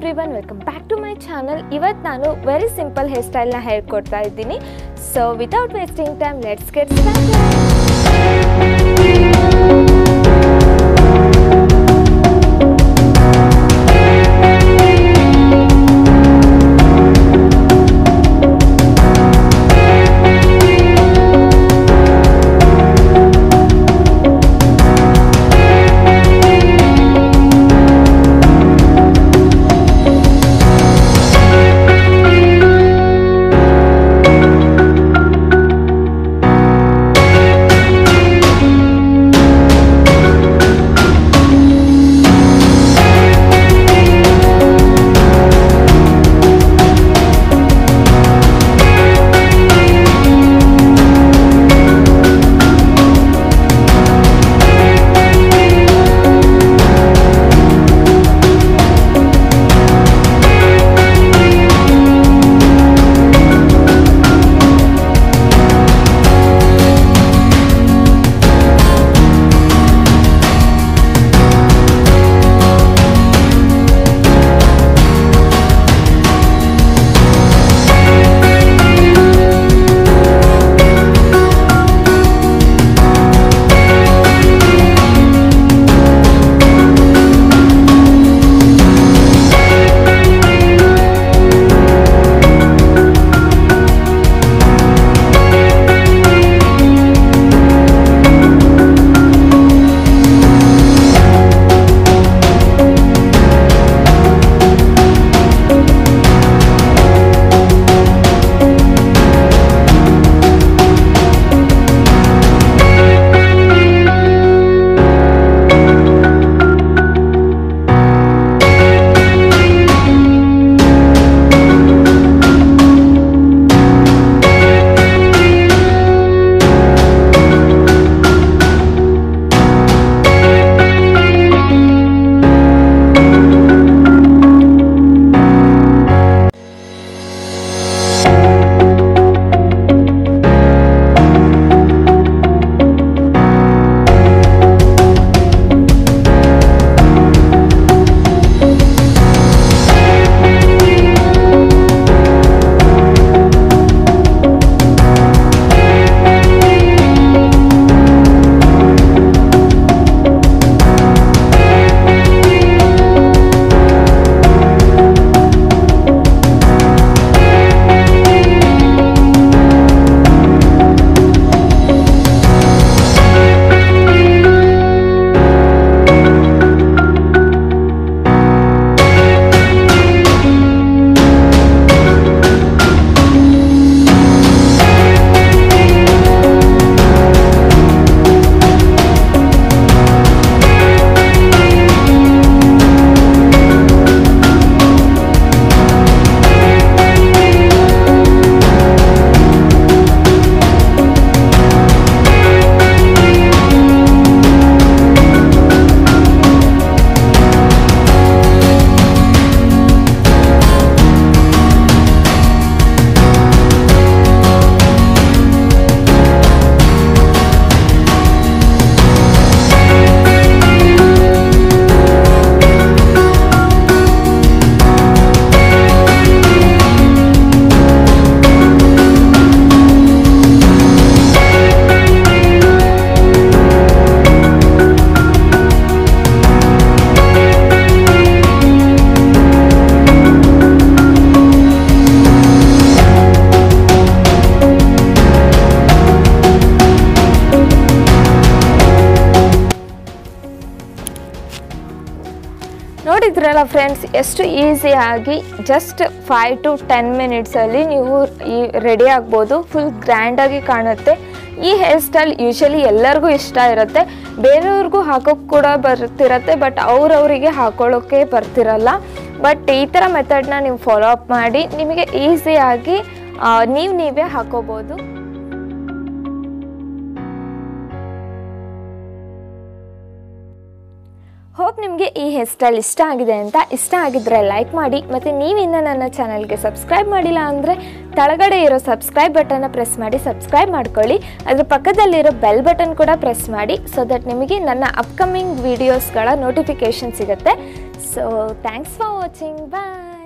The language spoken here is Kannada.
everyone, welcome back to my channel. ಇವತ್ತು ನಾನು very simple hairstyle ನ ಹೇಳ್ಕೊಡ್ತಾ ಇದ್ದೀನಿ. So without wasting time, let's get started. ನೋಡಿದ್ರಲ್ಲ ಫ್ರೆಂಡ್ಸ್, ಎಷ್ಟು ಈಸಿಯಾಗಿ ಜಸ್ಟ್ 5 to 10 ಮಿನಿಟ್ಸಲ್ಲಿ ನೀವು ರೆಡಿ ಆಗ್ಬೋದು. ಫುಲ್ ಗ್ರ್ಯಾಂಡಾಗಿ ಕಾಣುತ್ತೆ. ಈ ಹೇರ್ ಸ್ಟೈಲ್ ಯೂಶಲಿ ಎಲ್ಲರಿಗೂ ಇಷ್ಟ ಇರುತ್ತೆ, ಬೇರೆಯವ್ರಿಗೂ ಹಾಕೋಕ್ಕೆ ಕೂಡ ಬರ್ತಿರತ್ತೆ, ಬಟ್ ಅವ್ರವರಿಗೆ ಹಾಕೊಳ್ಳೋಕ್ಕೆ ಬರ್ತಿರಲ್ಲ. ಬಟ್ ಈ ಥರ ಮೆಥಡ್ನ ನೀವು ಫಾಲೋ ಅಪ್ ಮಾಡಿ ನಿಮಗೆ ಈಸಿಯಾಗಿ ನೀವೇ ಹಾಕೋಬೋದು. ಹೋಪ್ ನಿಮಗೆ ಈ ಹೇರ್ ಸ್ಟೈಲ್ ಇಷ್ಟ ಆಗಿದೆ ಅಂತ. ಇಷ್ಟ ಆಗಿದ್ದರೆ ಲೈಕ್ ಮಾಡಿ, ಮತ್ತು ನೀವಿನ್ನು ನನ್ನ ಚಾನಲ್ಗೆ ಸಬ್ಸ್ಕ್ರೈಬ್ ಮಾಡಿಲ್ಲ ಅಂದರೆ ಕೆಳಗಡೆ ಇರೋ ಸಬ್ಸ್ಕ್ರೈಬ್ ಬಟನ್ನ ಪ್ರೆಸ್ ಮಾಡಿ ಸಬ್ಸ್ಕ್ರೈಬ್ ಮಾಡ್ಕೊಳ್ಳಿ. ಅದ್ರ ಪಕ್ಕದಲ್ಲಿರೋ ಬೆಲ್ ಬಟನ್ ಕೂಡ ಪ್ರೆಸ್ ಮಾಡಿ, ಸೊ ದಟ್ ನಿಮಗೆ ನನ್ನ ಅಪ್ಕಮಿಂಗ್ ವೀಡಿಯೋಸ್ಗಳ ನೋಟಿಫಿಕೇಷನ್ ಸಿಗುತ್ತೆ. So thanks for watching. Bye.